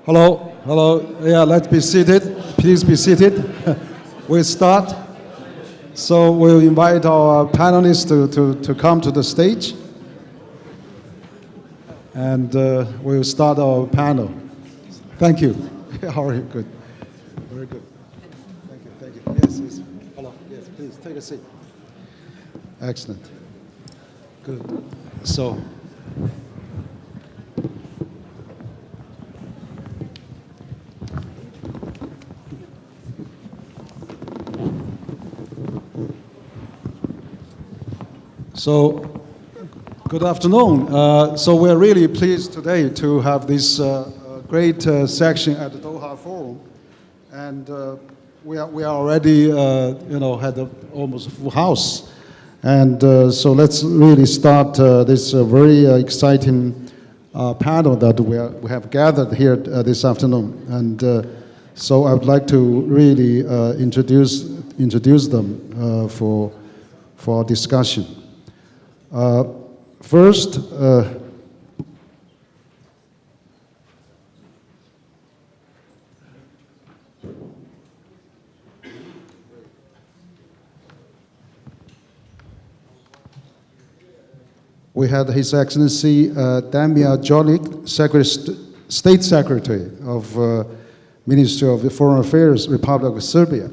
Hello, hello. Yeah, let's be seated. Please be seated. We'll start. So we'll invite our panelists to come to the stage. And we'll start our panel. Thank you. How are you? Good. Very good. Thank you, thank you. Yes, yes. Hello. Yes, please, take a seat. Excellent. Good. So, good afternoon. So we're really pleased today to have this great section at the Doha Forum, and we are already had almost a full house, and so let's really start this very exciting panel that we have gathered here this afternoon, and so I would like to really introduce them for our discussion. First, we had His Excellency Damjan, State Secretary of Ministry of Foreign Affairs, Republic of Serbia.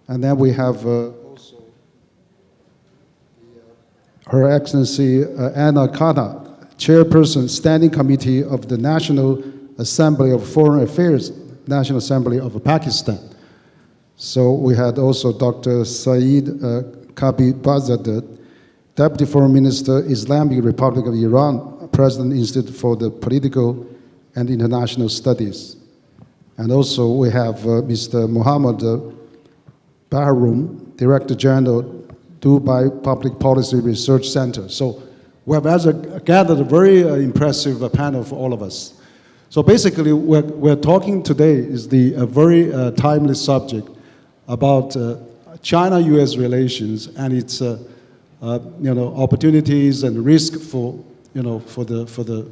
And then we have also Her Excellency Anna Kata, Chairperson, Standing Committee of the National Assembly of Foreign Affairs, National Assembly of Pakistan. So we had also Dr. Saeed Khatibzadeh, Deputy Foreign Minister, Islamic Republic of Iran, President, Institute for the Political and International Studies. And also we have Mr. Mohammed Baharoon, Director General, Dubai Public Policy Research Center. So we have gathered a very impressive panel for all of us. So basically, we're talking today is a very timely subject about China-U.S. relations and its opportunities and risk for the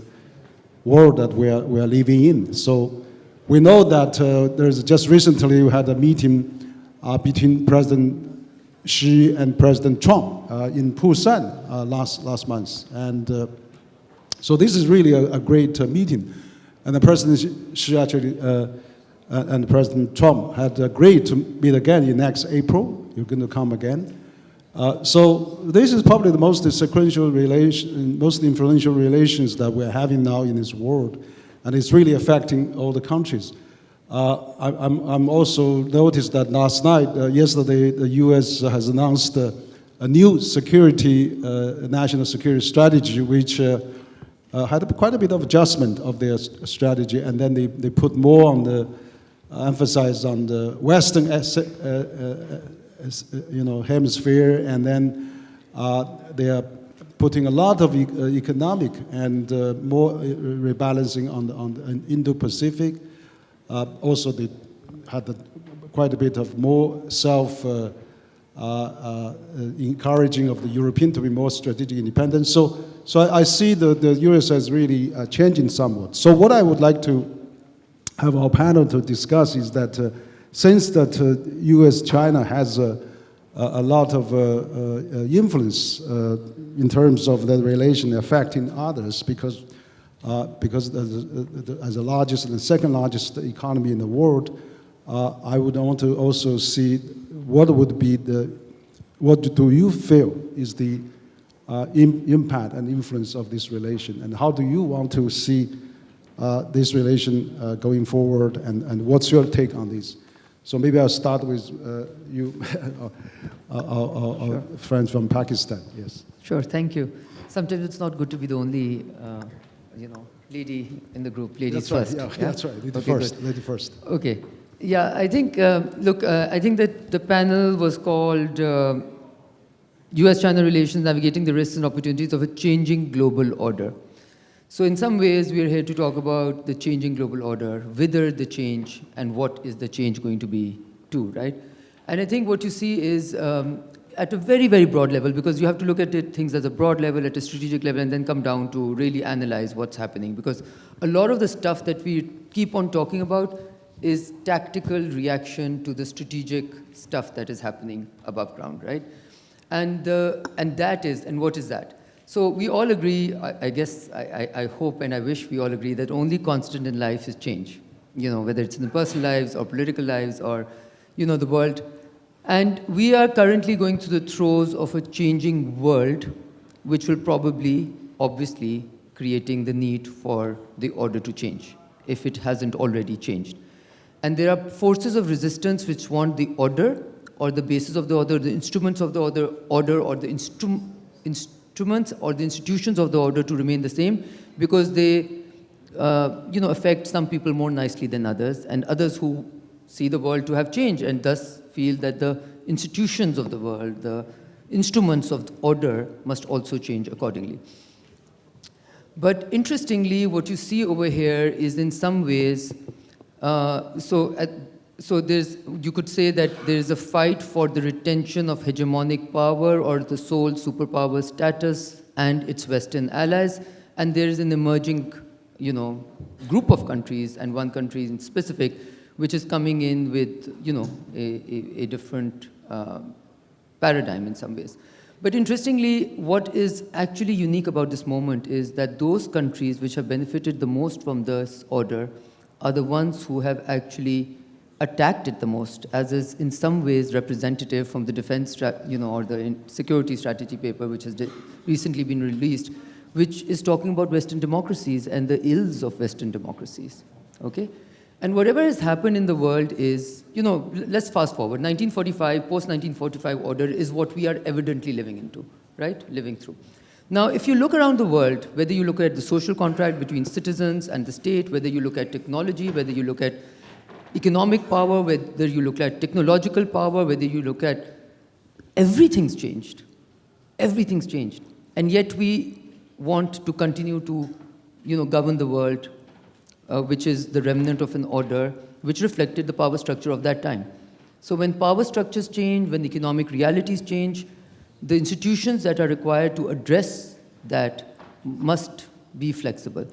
world that we are living in. So we know that there's just recently we had a meeting between President Xi and President Trump in Busan last month, and so this is really a great meeting. And the President Xi actually and President Trump had agreed to meet again in next April. You're going to come again. So this is probably the most sequential relation, most influential relations that we're having now in this world, and it's really affecting all the countries. I'm also noticed that last night, yesterday, the U.S. has announced a new national security strategy, which had quite a bit of adjustment of their strategy, and then they put more on the emphasis on the Western hemisphere, and then they are putting a lot of economic and more rebalancing on the Indo-Pacific. Also, they had quite a bit of more encouraging of the European to be more strategic independent. So I see the US as really changing somewhat. So what I would like to have our panel to discuss is that since that US-China has a lot of influence in terms of the relation affecting others, because as the largest and the second largest economy in the world, I would want to also see what do you feel is the impact and influence of this relation, and how do you want to see this relation going forward, and what's your take on this? So maybe I'll start with you, our friends from Pakistan. Yes. Sure, thank you. Sometimes it's not good to be the only, lady in the group. Ladies that's first. Right, yeah, that's right. Lady first. Okay. Yeah, I think, I think that the panel was called U.S.-China Relations, Navigating the Risks and Opportunities of a Changing Global Order. So in some ways, we're here to talk about the changing global order, whither the change, and what is the change going to be too, right? And I think what you see is at a very, very broad level, because you have to look at things at a broad level, at a strategic level, and then come down to really analyze what's happening. Because a lot of the stuff that we keep on talking about is tactical reaction to the strategic stuff that is happening above ground, right? And what is that? So we all agree, I guess, I hope and I wish we all agree that only constant in life is change. Whether it's in the personal lives or political lives or, the world. And we are currently going through the throes of a changing world, which will probably, obviously, creating the need for the order to change, if it hasn't already changed. And there are forces of resistance which want the order, or the basis of the order, the instruments of the order, or the instruments or the institutions of the order to remain the same, because they affect some people more nicely than others, and others who see the world to have changed and thus feel that the institutions of the world, the instruments of the order must also change accordingly. But interestingly, what you see over here is in some ways, you could say that there is a fight for the retention of hegemonic power or the sole superpower status and its Western allies, and there is an emerging, group of countries, and one country in specific, which is coming in with, a different paradigm in some ways. But interestingly, what is actually unique about this moment is that those countries which have benefited the most from this order are the ones who have actually attacked it the most, as is in some ways representative from the defense, or the security strategy paper, which has recently been released, which is talking about Western democracies and the ills of Western democracies, okay? And whatever has happened in the world is, let's fast forward. 1945, post-1945 order is what we are evidently living into, right? Living through. Now, if you look around the world, whether you look at the social contract between citizens and the state, whether you look at technology, whether you look at economic power, whether you look at technological power, whether you look at, everything's changed. Everything's changed. And yet we want to continue to, govern the world, which is the remnant of an order which reflected the power structure of that time. So when power structures change, when economic realities change, the institutions that are required to address that must be flexible.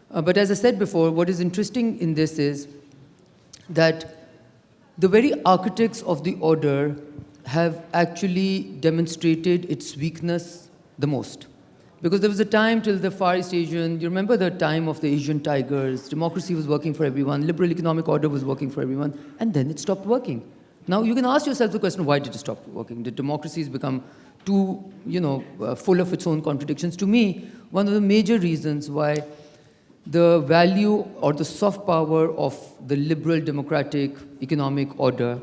But as I said before, what is interesting in this is that the very architects of the order have actually demonstrated its weakness the most. Because there was a time till the Far East Asian, you remember the time of the Asian tigers, democracy was working for everyone, liberal economic order was working for everyone, and then it stopped working. Now you can ask yourself the question, why did it stop working? Did democracies become too, full of its own contradictions? To me, one of the major reasons why the value or the soft power of the liberal democratic economic order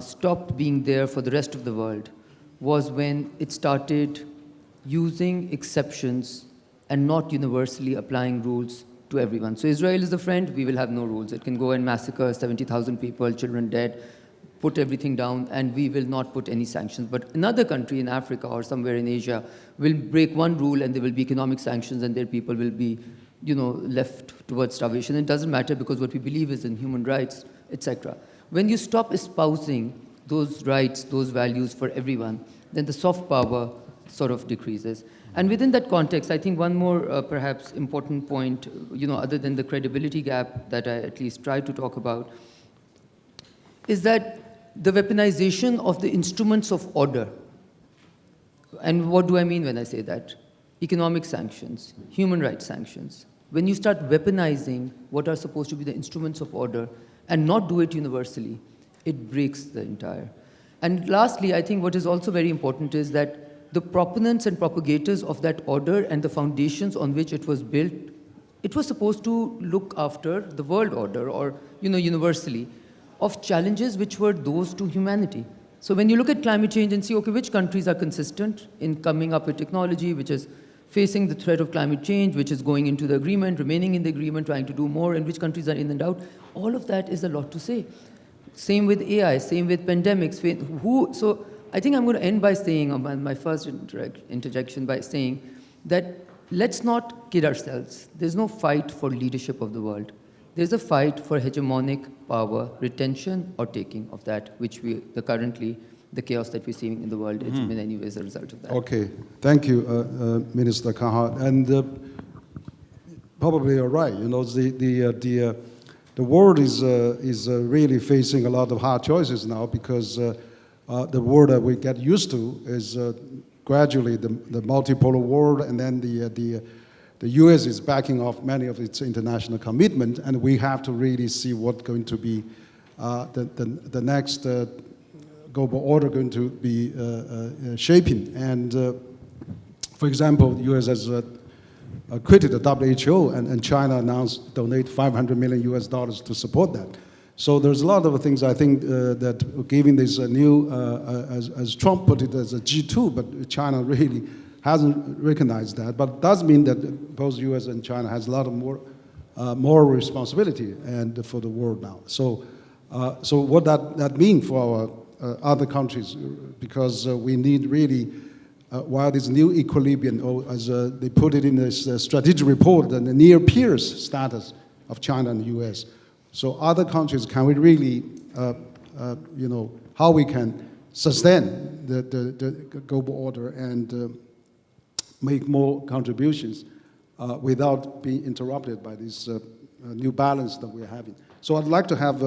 stopped being there for the rest of the world was when it started using exceptions and not universally applying rules to everyone. So Israel is a friend, we will have no rules. It can go and massacre 70,000 people, children dead, put everything down, and we will not put any sanctions. But another country in Africa or somewhere in Asia will break one rule and there will be economic sanctions and their people will be, left towards starvation. It doesn't matter because what we believe is in human rights, etc. When you stop espousing those rights, those values for everyone, then the soft power sort of decreases. And within that context, I think one more perhaps important point, other than the credibility gap that I at least try to talk about, is that the weaponization of the instruments of order. And what do I mean when I say that? Economic sanctions, human rights sanctions. When you start weaponizing what are supposed to be the instruments of order and not do it universally, it breaks the entire. And lastly, I think what is also very important is that the proponents and propagators of that order and the foundations on which it was built, it was supposed to look after the world order or, universally, of challenges which were those to humanity. So when you look at climate change and see, okay, which countries are consistent in coming up with technology which is facing the threat of climate change, which is going into the agreement, remaining in the agreement, trying to do more, and which countries are in and out, all of that is a lot to say. Same with AI, same with pandemics. So I think I'm going to end by saying, my first interjection by saying that let's not kid ourselves. There's no fight for leadership of the world. There's a fight for hegemonic power, retention or taking of that, which currently, the chaos that we're seeing in the world is in many ways a result of that. Okay, thank you, Minister Khar. And probably you're right. You know, the world is really facing a lot of hard choices now because the world that we get used to is gradually the multipolar world, and then the U.S. is backing off many of its international commitment, and we have to really see what's going to be the next global order going to be shaping. And for example, the U.S. has quitted the WHO, and China announced donate $500 million to support that. So there's a lot of things I think that giving this new, as Trump put it, as a G2, but China really hasn't recognized that. But it does mean that both U.S. and China has a lot of more responsibility and for the world now. So what that means for our other countries, because we need really, while this new equilibrium, or as they put it in this strategic report, the near peers status of China and the U.S. So other countries, can we really, you know, how we can sustain the global order and make more contributions without being interrupted by this new balance that we're having. So I'd like to have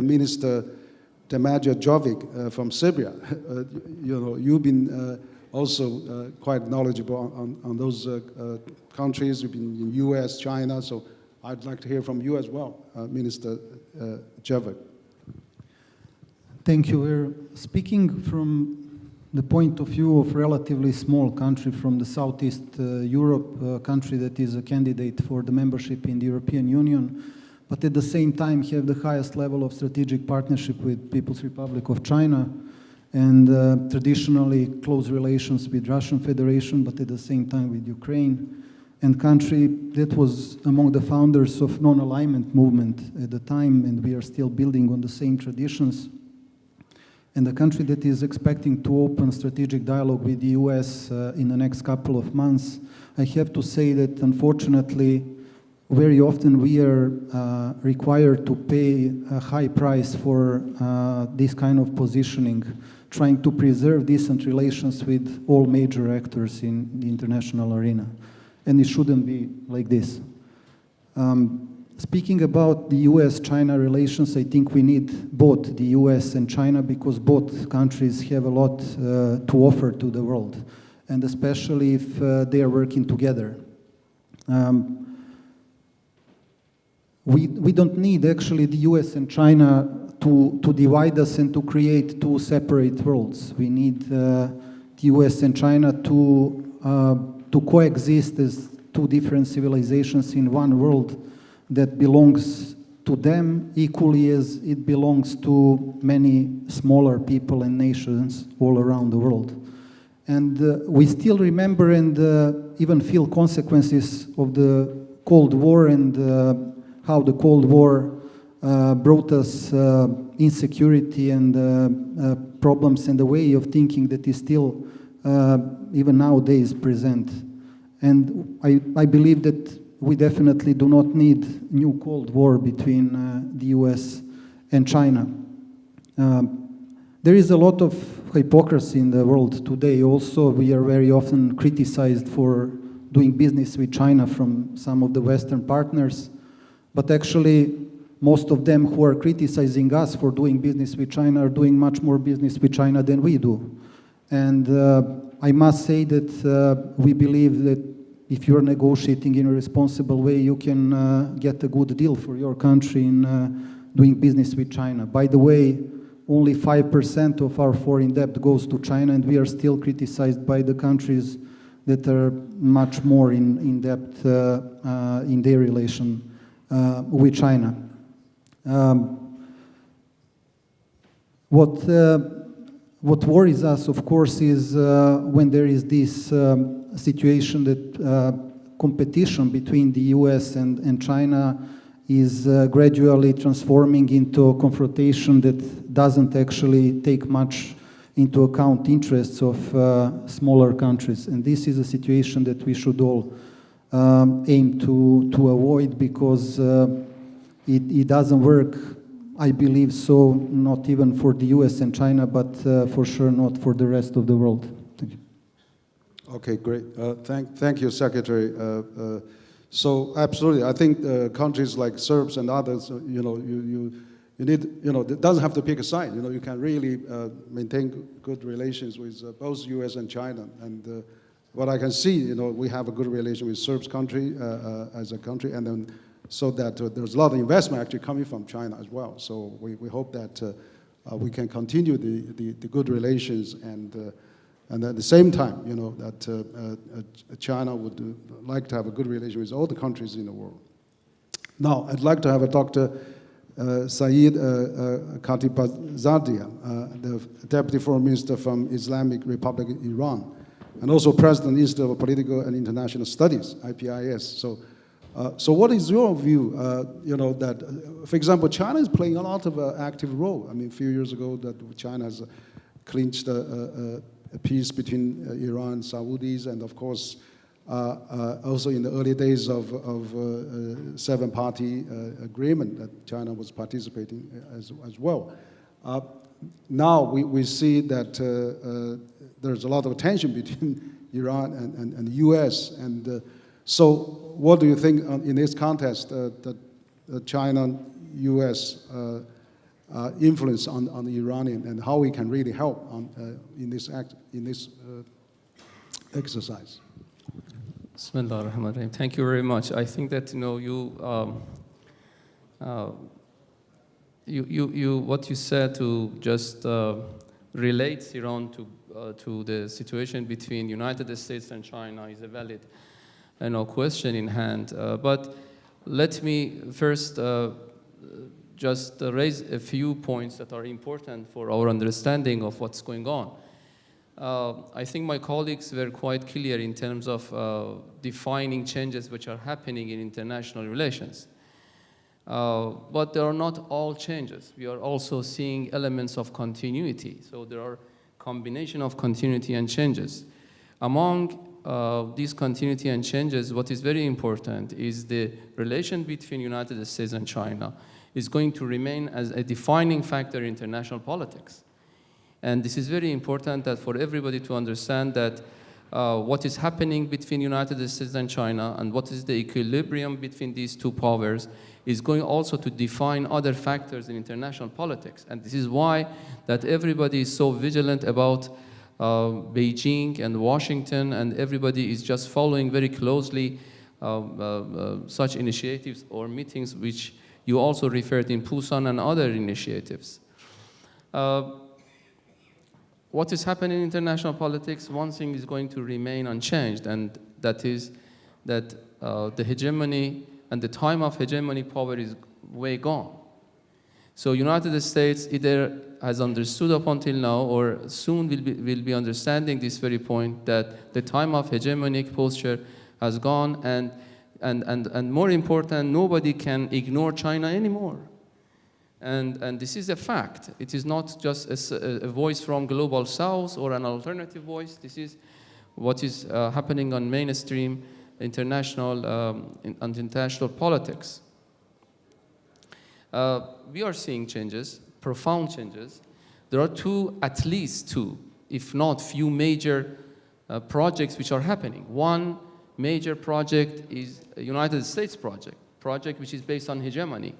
Minister Damjan Jovic from Serbia. You know, you've been also quite knowledgeable on those countries. You've been in U.S., China, so I'd like to hear from you as well, Minister Jovic. Thank you. We're speaking from the point of view of relatively small country from the Southeast Europe, country that is a candidate for the membership in the European Union, but at the same time have the highest level of strategic partnership with People's Republic of China, and traditionally close relations with Russian Federation, but at the same time with Ukraine, and country that was among the founders of non-alignment movement at the time, and we are still building on the same traditions. And the country that is expecting to open strategic dialogue with the US in the next couple of months. I have to say that unfortunately, very often we are required to pay a high price for this kind of positioning, trying to preserve decent relations with all major actors in the international arena. And it shouldn't be like this. Speaking about the US-China relations, I think we need both the US and China because both countries have a lot to offer to the world, and especially if they are working together. We don't need actually the US and China to divide us and to create two separate worlds. We need the US and China to coexist as two different civilizations in one world that belongs to them equally as it belongs to many smaller people and nations all around the world. And we still remember and even feel consequences of the Cold War and how the Cold War brought us insecurity and problems and a way of thinking that is still even nowadays present. And I believe that we definitely do not need new Cold War between the US and China. There is a lot of hypocrisy in the world today. Also, we are very often criticized for doing business with China from some of the Western partners, but actually most of them who are criticizing us for doing business with China are doing much more business with China than we do. And I must say that we believe that if you're negotiating in a responsible way, you can get a good deal for your country in doing business with China. By the way, only 5% of our foreign debt goes to China, and we are still criticized by the countries that are much more in depth in their relation with China. What worries us, of course, is when there is this situation that competition between the US and China is gradually transforming into a confrontation that doesn't actually take much into account interests of smaller countries. And this is a situation that we should all aim to avoid because it doesn't work, I believe so, not even for the US and China, but for sure not for the rest of the world. Thank you. Okay, great. Thank you, Secretary. So absolutely, I think countries like Serbs and others, you need, it doesn't have to pick a side. You can really maintain good relations with both U.S. and China. And what I can see, we have a good relation with Serbs country as a country, and then so that there's a lot of investment actually coming from China as well. So we hope that we can continue the good relations, and at the same time, that China would like to have a good relation with all the countries in the world. Now, I'd like to have Dr. Saeed Khatibzadeh, the Deputy Foreign Minister from Islamic Republic of Iran, and also President Institute of Political and International Studies, IPIS. So what is your view, that, for example, China is playing a lot of active role. I mean, a few years ago that China has clinched a peace between Iran and Saudis, and of course, also in the early days of seven-party agreement that China was participating as well. Now we see that there's a lot of tension between Iran and the U.S. And so what do you think in this context that China-U.S. influence on the Iranian, and how we can really help in this exercise? Bismillah ar-Rahman ar-Rahim. Thank you very much. I think that what you said to just relate Iran to the situation between United States and China is a valid question in hand. But let me first just raise a few points that are important for our understanding of what's going on. I think my colleagues were quite clear in terms of defining changes which are happening in international relations. But they are not all changes. We are also seeing elements of continuity. So there are combination of continuity and changes. Among these continuity and changes, what is very important is the relation between United States and China is going to remain as a defining factor in international politics. And this is very important that for everybody to understand that what is happening between United States and China and what is the equilibrium between these two powers is going also to define other factors in international politics. And this is why that everybody is so vigilant about Beijing and Washington, and everybody is just following very closely such initiatives or meetings which you also referred in Busan and other initiatives. What is happening in international politics, one thing is going to remain unchanged, and that is that the hegemony and the time of hegemony power is way gone. So United States either has understood up until now or soon will be understanding this very point that the time of hegemonic posture has gone, and more important, nobody can ignore China anymore. And this is a fact. It is not just a voice from Global South or an alternative voice. This is what is happening on mainstream international politics. We are seeing changes, profound changes. There are at least two, if not few major projects which are happening. One major project is a United States project which is based on hegemony.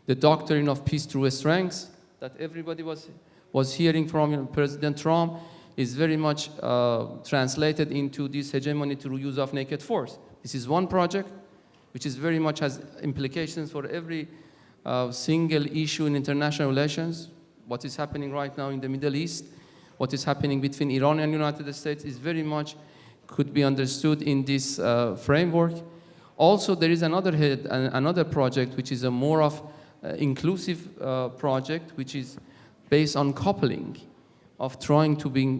The doctrine of peace through strength that everybody was hearing from President Trump is very much translated into this hegemony through use of naked force. This is one project which is very much has implications for every single issue in international relations. What is happening right now in the Middle East, what is happening between Iran and United States is very much could be understood in this framework. Also, there is another project which is a more of inclusive project, which is based on coupling, of trying to being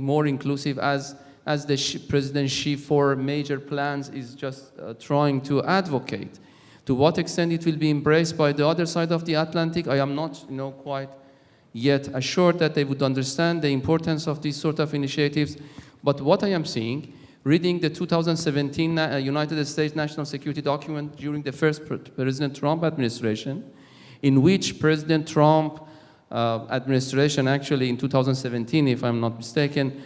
more inclusive as the President Xi for major plans is just trying to advocate. To what extent it will be embraced by the other side of the Atlantic, I am not quite yet assured that they would understand the importance of these sort of initiatives. But what I am seeing, reading the 2017 United States National Security document during the first President Trump administration, in which President Trump administration actually in 2017, if I'm not mistaken,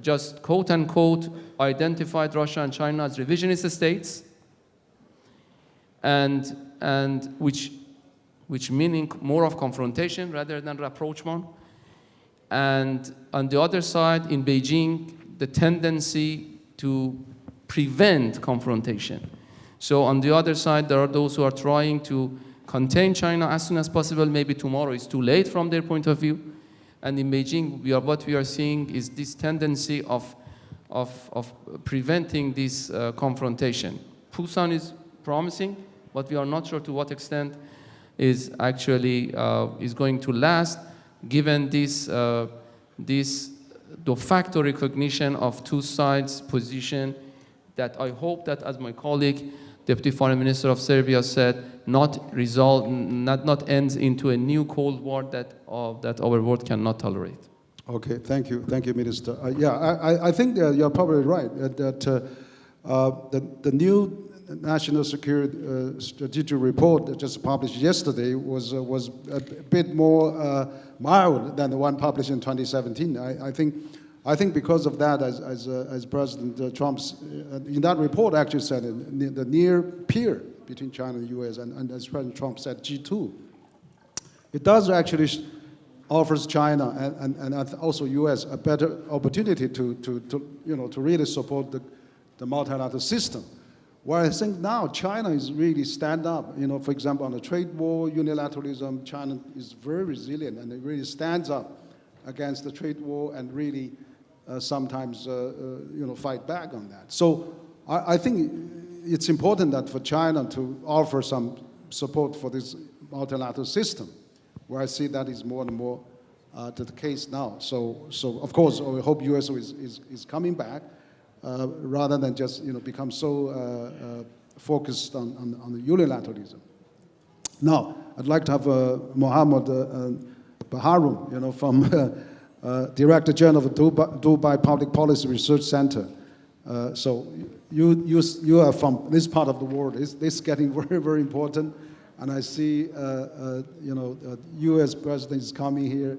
just quote-unquote identified Russia and China as revisionist states, and which meaning more of confrontation rather than rapprochement. And on the other side, in Beijing, the tendency to prevent confrontation. So on the other side, there are those who are trying to contain China as soon as possible. Maybe tomorrow is too late from their point of view. And in Beijing, what we are seeing is this tendency of preventing this confrontation. Busan is promising, but we are not sure to what extent is actually is going to last, given this de facto recognition of two sides' position that I hope that, as my colleague, Deputy Foreign Minister of Serbia said, not ends into a new Cold War that our world cannot tolerate. Okay, thank you, Minister. I think you're probably right that the new National Security Strategic Report that just published yesterday was a bit more mild than the one published in 2017. I think because of that, as President Trump's in that report actually said, the near peer between China and the U.S. and as President Trump said, G2, it does actually offers China and also U.S. a better opportunity to really support the multilateral system. Where I think now China is really stand up. For example, on the trade war, unilateralism, China is very resilient and it really stands up against the trade war and really sometimes fight back on that. So I think it's important that for China to offer some support for this multilateral system, where I see that is more and more the case now. So of course, I hope U.S. is coming back rather than just become so focused on the unilateralism. Now, I'd like to have Mohammed Baharoon, from Director General of Dubai Public Policy Research Center. So you are from this part of the world. This is getting very, very important. And I see, U.S. president is coming here.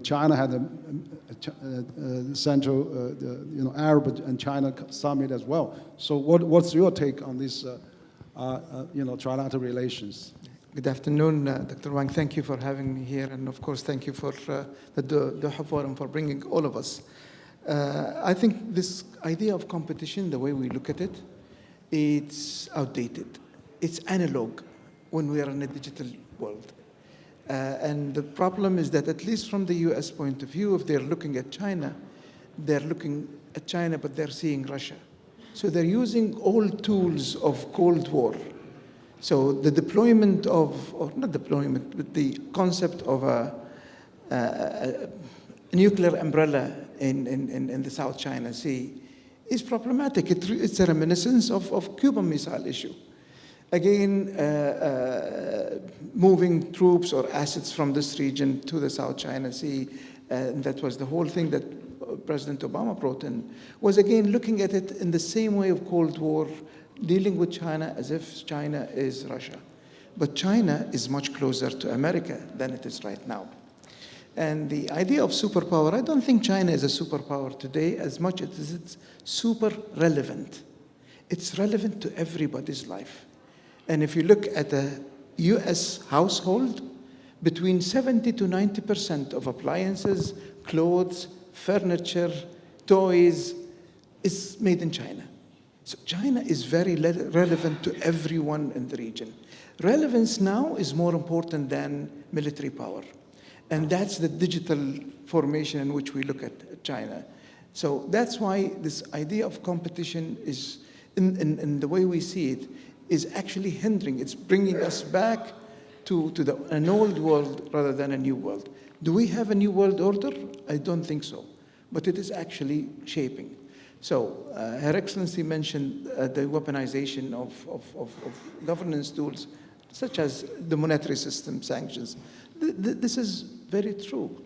China had a Central, Arab and China summit as well. So what's your take on this, trilateral relations? Good afternoon, Dr. Wang. Thank you for having me here. And of course, thank you for the Doha Forum for bringing all of us. I think this idea of competition, the way we look at it, it's outdated. It's analog when we are in a digital world. And the problem is that, at least from the US point of view, if they're looking at China, they're looking at China, but they're seeing Russia. So they're using all tools of Cold War. So the deployment of, or not deployment, but the concept of a nuclear umbrella in the South China Sea is problematic. It's a reminiscence of Cuban Missile issue. Again, moving troops or assets from this region to the South China Sea, and that was the whole thing that President Obama brought in, was again looking at it in the same way of Cold War, dealing with China as if China is Russia. But China is much closer to America than it is right now. And the idea of superpower, I don't think China is a superpower today as much as it's super relevant. It's relevant to everybody's life. And if you look at a US household, between 70 to 90% of appliances, clothes, furniture, toys is made in China. So China is very relevant to everyone in the region. Relevance now is more important than military power. And that's the digital formation in which we look at China. So that's why this idea of competition is, in the way we see it, is actually hindering. It's bringing us back to an old world rather than a new world. Do we have a new world order? I don't think so. But it is actually shaping. So Her Excellency mentioned the weaponization of governance tools, such as the monetary system sanctions. This is very true.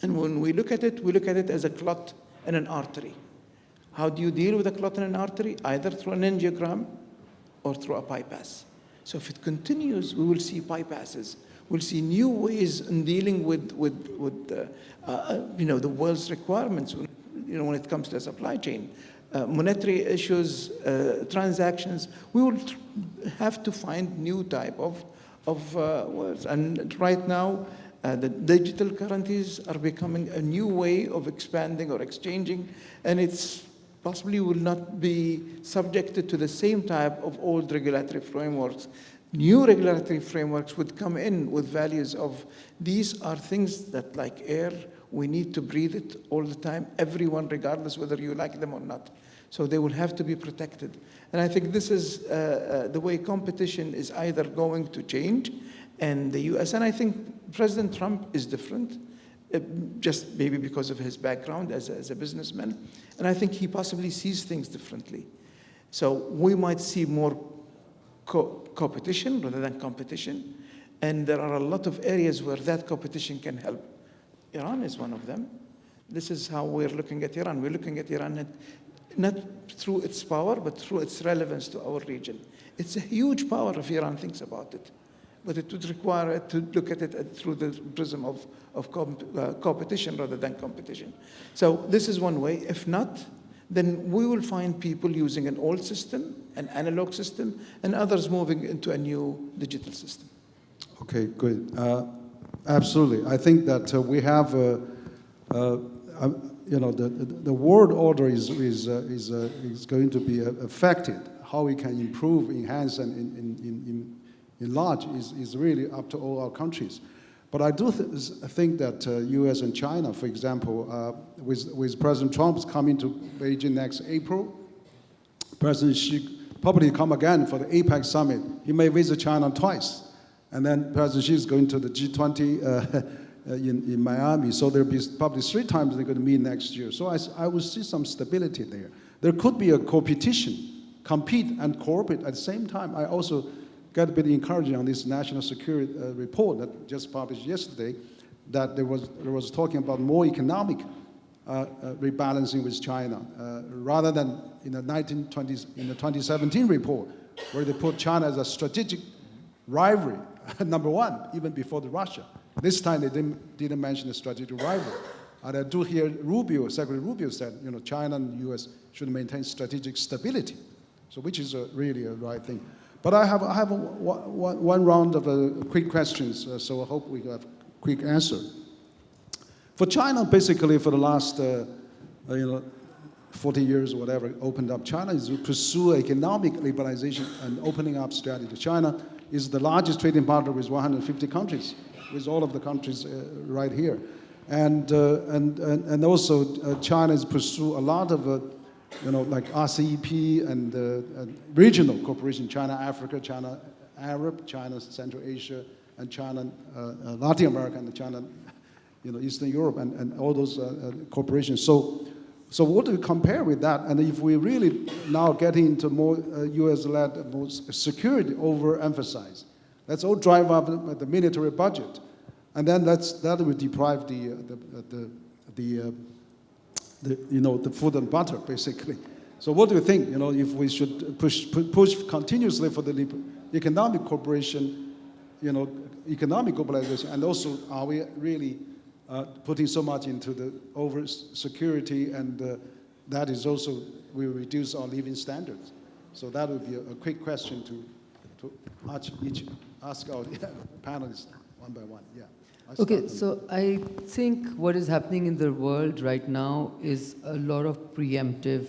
And when we look at it as a clot and an artery. How do you deal with a clot and an artery? Either through an angiogram or through a bypass. So if it continues, we will see bypasses. We'll see new ways in dealing with the world's requirements. when it comes to supply chain. Monetary issues, transactions, we will have to find new type of words. And right now, the digital currencies are becoming a new way of expanding or exchanging, and it's possibly will not be subjected to the same type of old regulatory frameworks. New regulatory frameworks would come in with values of these are things that, like air, we need to breathe it all the time, everyone, regardless whether you like them or not. So they will have to be protected. And I think this is the way competition is either going to change, and the US, and I think President Trump is different, just maybe because of his background as a businessman, and I think he possibly sees things differently. So we might see more competition rather than competition, and there are a lot of areas where that competition can help. Iran is one of them. This is how we're looking at Iran. We're looking at Iran not through its power, but through its relevance to our region. It's a huge power if Iran thinks about it, but it would require it to look at it through the prism of competition rather than competition. So this is one way. If not, then we will find people using an old system, an analog system, and others moving into a new digital system. Okay, good. Absolutely. I think that we have, the world order is going to be affected. How we can improve, enhance, and enlarge is really up to all our countries. But I do think that U.S. and China, for example, with President Trump coming to Beijing next April, President Xi probably come again for the APEC summit. He may visit China twice. And then President Xi is going to the G20 in Miami. So there'll be probably 3 times they're going to meet next year. So I will see some stability there. There could be a compete and cooperate at the same time. I also got a bit encouraging on this national security report that just published yesterday, that there was talking about more economic rebalancing with China, rather than in the 2017 report, where they put China as a strategic rivalry, number one, even before the Russia. This time they didn't mention the strategic rivalry. And I do hear Secretary Rubio said, China and the U.S. should maintain strategic stability, so which is really a right thing. But I have one round of quick questions, so I hope we have a quick answer. For China, basically, for the last 40 years or whatever, opened up, China is to pursue economic liberalization and opening up strategy. China is the largest trading partner with 150 countries, with all of the countries right here. And also China is pursue a lot of like RCEP and regional cooperation, China Africa, China Arab, China Central Asia, and China Latin America, and China Eastern Europe, and all those corporations. So what do we compare with that? And if we really now get into more U.S.-led, more security overemphasized, let's all drive up the military budget, and then that will deprive the food and butter, basically. So what do you think? If we should push continuously for the economic cooperation, economic globalization, and also are we really putting so much into the over security, and that is also will reduce our living standards. So that would be a quick question to ask our panelists one by one. Yeah. Okay, so I think what is happening in the world right now is a lot of preemptive.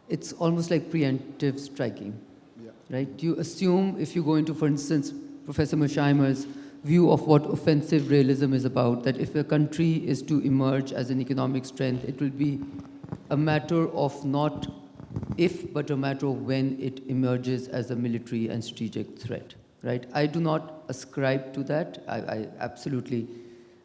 It's almost like preemptive striking, right? You assume if you go into, for instance, Professor Mosheimer's view of what offensive realism is about, that if a country is to emerge as an economic strength, it will be a matter of not if, but a matter of when it emerges as a military and strategic threat, right? I do not ascribe to that. I absolutely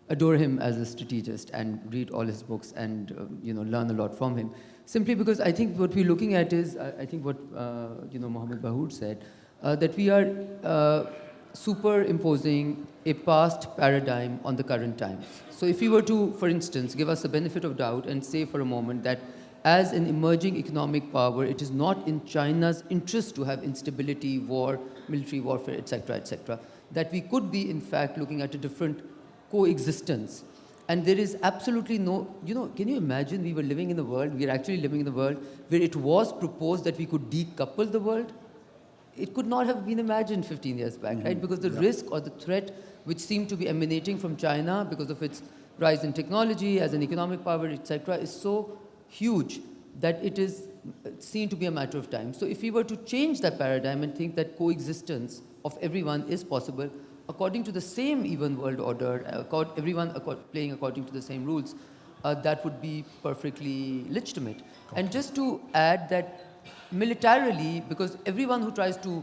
adore him as a strategist and read all his books and learn a lot from him. Simply because I think what we're looking at is, I think what Mohammed Bahoor said, that we are superimposing a past paradigm on the current times. So if we were to, for instance, give us the benefit of doubt and say for a moment that as an emerging economic power, it is not in China's interest to have instability, war, military warfare, etc., that we could be, in fact, looking at a different coexistence And there is absolutely no, can you imagine we were living in a world, we are actually living in a world where it was proposed that we could decouple the world? It could not have been imagined 15 years back, right? Because the risk or the threat which seemed to be emanating from China because of its rise in technology as an economic power, etc., is so huge that it is seen to be a matter of time. So if we were to change that paradigm and think that coexistence of everyone is possible, according to the same even world order, everyone playing according to the same rules, that would be perfectly legitimate. Okay. And just to add that militarily, because everyone who tries to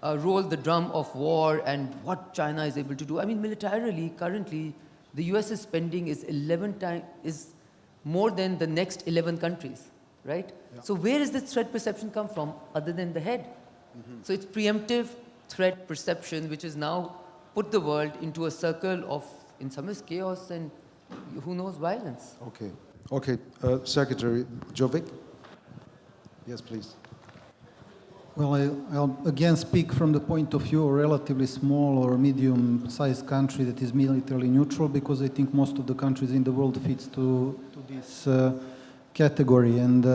roll the drum of war and what China is able to do, I mean, militarily, currently, the US's spending is 11 times, is more than the next 11 countries, right? Yeah. So where does this threat perception come from other than the head? So it's preemptive threat perception, which is now put the world into a circle of, in some ways, chaos and who knows, violence. Okay. Okay. Secretary Jovic? Yes, please. Well, I'll again speak from the point of view of a relatively small or medium-sized country that is militarily neutral, because I think most of the countries in the world fits to this category. And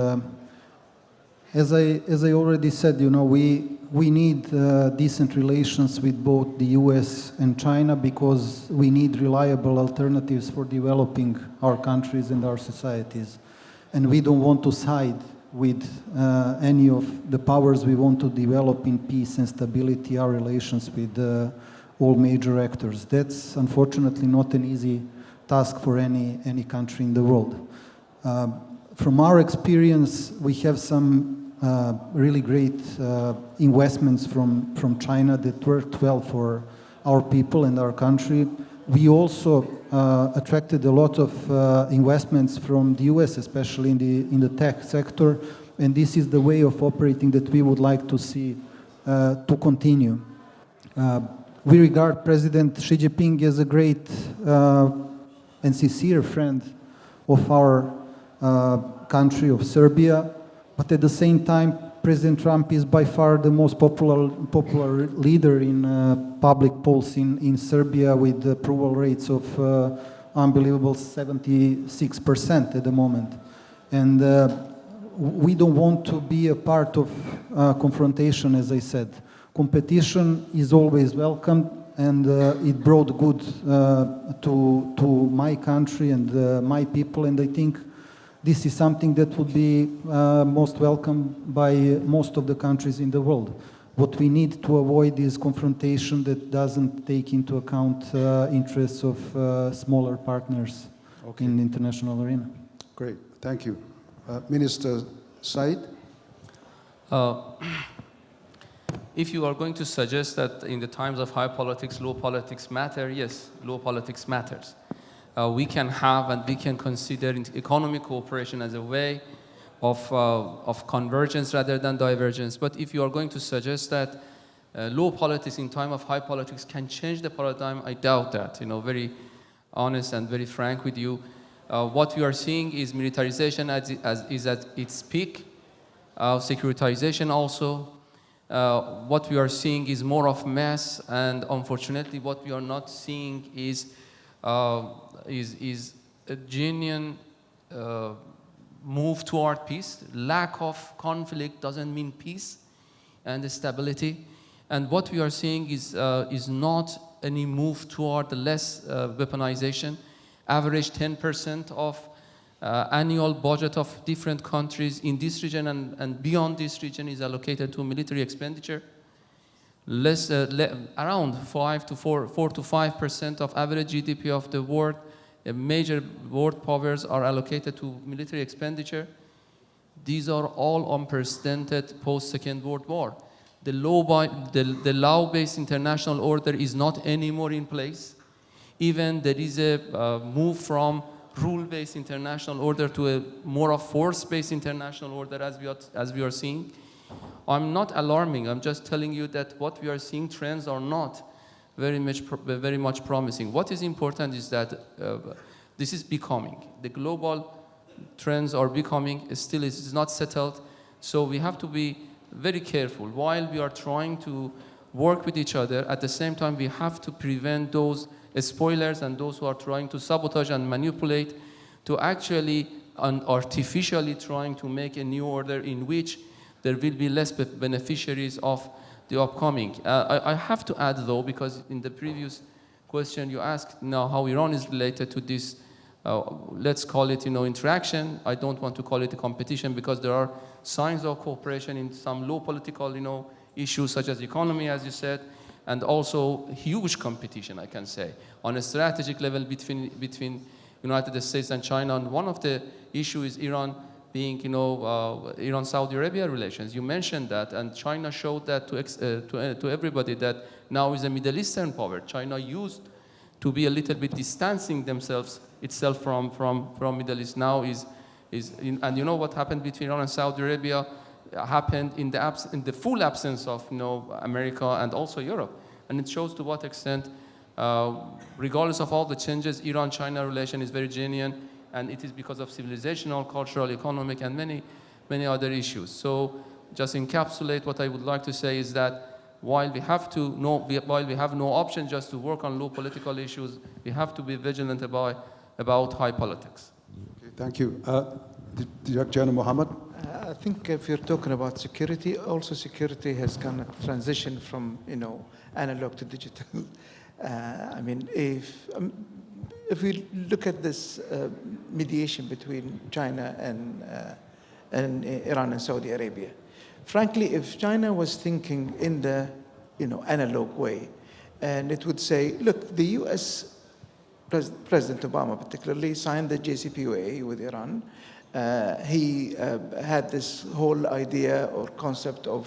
as I already said, we need decent relations with both the US and China, because we need reliable alternatives for developing our countries and our societies. And we don't want to side with any of the powers. We want to develop in peace and stability our relations with all major actors. That's unfortunately not an easy task for any country in the world. From our experience, we have some really great investments from China that worked well for our people and our country. We also attracted a lot of investments from the US, especially in the tech sector, and this is the way of operating that we would like to see to continue. We regard President Xi Jinping as a great and sincere friend of our country, of Serbia, but at the same time, President Trump is by far the most popular leader in public polls in Serbia, with approval rates of unbelievable 76% at the moment. And we don't want to be a part of confrontation, as I said. Competition is always welcome, and it brought good to my country and my people, and I think this is something that would be most welcome by most of the countries in the world. What we need to avoid is confrontation that doesn't take into account interests of smaller partners in the international arena. Great, thank you. Minister Saeed? If you are going to suggest that in the times of high politics, low politics matter, yes, low politics matters. We can have and we can consider economic cooperation as a way of convergence rather than divergence. But if you are going to suggest that low politics in time of high politics can change the paradigm, I doubt that. Very honest and very frank with you. What we are seeing is militarization is at its peak, securitization also. What we are seeing is more of mass, and unfortunately what we are not seeing is a genuine move toward peace. Lack of conflict doesn't mean peace and stability. And what we are seeing is not any move toward the less weaponization. Average 10% of annual budget of different countries in this region and beyond this region is allocated to military expenditure. Around 4 to 5% of average GDP of the world, major world powers are allocated to military expenditure. These are all unprecedented post-Second World War. The law-based international order is not anymore in place. Even there is a move from rule-based international order to a more of force-based international order, as we are seeing. I'm not alarming. I'm just telling you that what we are seeing, trends are not very much promising. What is important is that this is becoming. The global trends are becoming. Still, it is not settled. So we have to be very careful while we are trying to work with each other. At the same time, we have to prevent those spoilers and those who are trying to sabotage and manipulate to actually artificially trying to make a new order in which there will be less beneficiaries of the upcoming. I have to add though, because in the previous question you asked now how Iran is related to this, let's call it, interaction. I don't want to call it a competition because there are signs of cooperation in some low political, issues such as economy, as you said, and also huge competition, I can say, on a strategic level between United States and China. And one of the issues is Iran being, Iran-Saudi Arabia relations. You mentioned that, and China showed that to everybody that now is a Middle Eastern power. China used to be a little bit distancing itself from Middle East. Now and you know what happened between Iran and Saudi Arabia happened in the full absence of America and also Europe, and it shows to what extent, regardless of all the changes, Iran-China relation is very genuine, and it is because of civilizational, cultural, economic, and many other issues. So, just encapsulate what I would like to say is that while we have no option just to work on low political issues, we have to be vigilant about high politics. Okay, thank you. Director General Mohammed. I think if you're talking about security, also security has kind of transitioned from analog to digital. I mean, if we look at this mediation between China and Iran and Saudi Arabia, frankly, if China was thinking in the analog way, and it would say, look, the U.S. President Obama particularly signed the JCPOA with Iran. He had this whole idea or concept of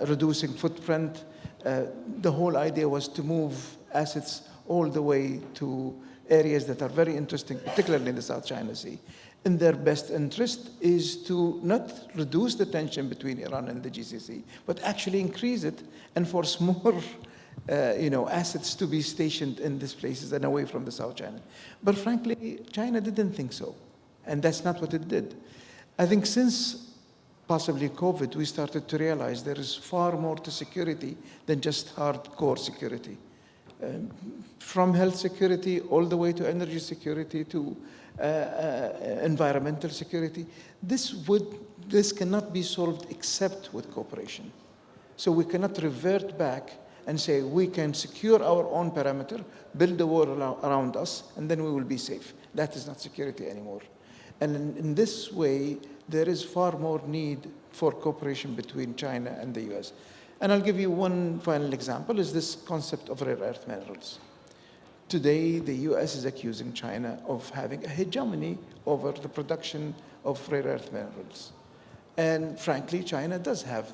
reducing footprint. The whole idea was to move assets all the way to areas that are very interesting, particularly in the South China Sea. In their best interest is to not reduce the tension between Iran and the GCC, but actually increase it and force more assets to be stationed in these places and away from the South China. But frankly, China didn't think so. And that's not what it did. I think since possibly COVID, we started to realize there is far more to security than just hardcore security. From health security all the way to energy security to environmental security, this cannot be solved except with cooperation. So we cannot revert back and say we can secure our own perimeter, build a wall around us, and then we will be safe. That is not security anymore. And in this way, there is far more need for cooperation between China and the US. And I'll give you one final example, is this concept of rare earth minerals. Today, the US is accusing China of having a hegemony over the production of rare earth minerals. And frankly, China does have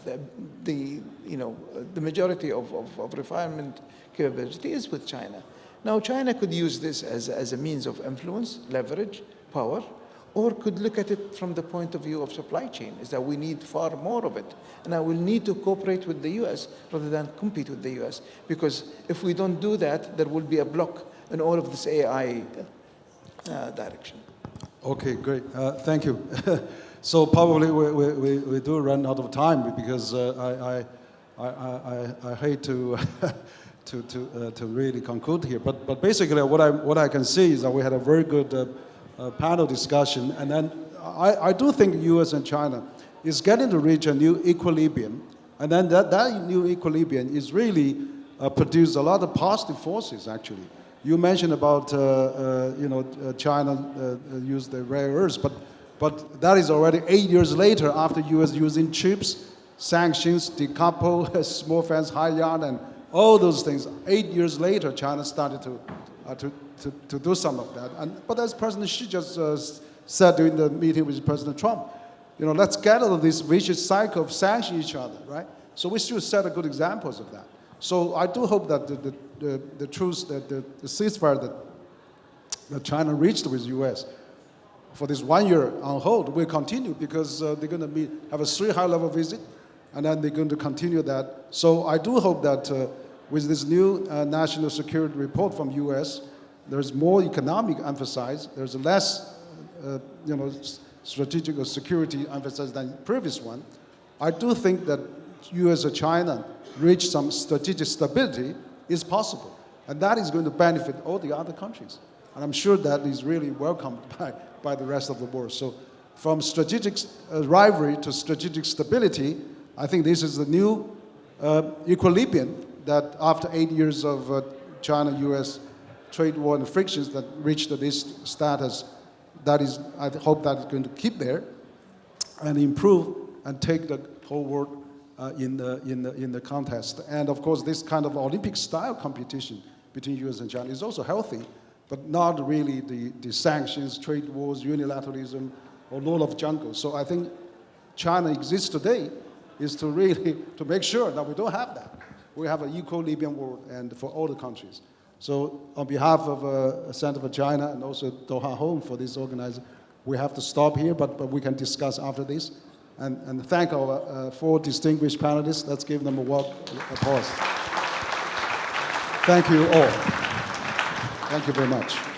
the majority of refinement capability is with China. Now, China could use this as a means of influence, leverage, power, or could look at it from the point of view of supply chain, is that we need far more of it. And I will need to cooperate with the US rather than compete with the US. Because if we don't do that, there will be a block in all of this AI direction. Okay, great. Thank you. So probably we do run out of time because I hate to to really conclude here. But basically what I can see is that we had a very good panel discussion, and then I do think U.S. and China is getting to reach a new equilibrium, and then that new equilibrium is really produce a lot of positive forces. Actually, you mentioned about China used the rare earths, but that is already 8 years later after U.S. using chips, sanctions, decouple, small fence, high yard, and all those things. 8 years later, China started to do some of that. But as President Xi just said during the meeting with President Trump, let's get out of this vicious cycle of sanctioning each other, right? So we should set good examples of that. So I do hope that the truce, that the ceasefire that China reached with the U.S. for this 1 year on hold will continue, because they're going to have a 3 high-level visit, and then they're going to continue that. So I do hope that with this new national security report from U.S., there's more economic emphasis. There's less, strategic or security emphasis than the previous one. I do think that U.S. and China reach some strategic stability is possible. And that is going to benefit all the other countries. And I'm sure that is really welcomed by the rest of the world. So from strategic rivalry to strategic stability, I think this is the new equilibrium that after 8 years of China-US trade war and frictions that reached this status, that is, I hope that is going to keep there and improve and take the whole world in the contest. And of course, this kind of Olympic-style competition between US and China is also healthy, but not really the sanctions, trade wars, unilateralism, or law of jungle. So I think China exists today is to really to make sure that we don't have that. We have an equilibrium world and for all the countries. So on behalf of Center for China and also Doha Home for this organizer, we have to stop here, but we can discuss after this. And thank our 4 distinguished panelists. Let's give them a warm applause. Thank you all. Thank you very much.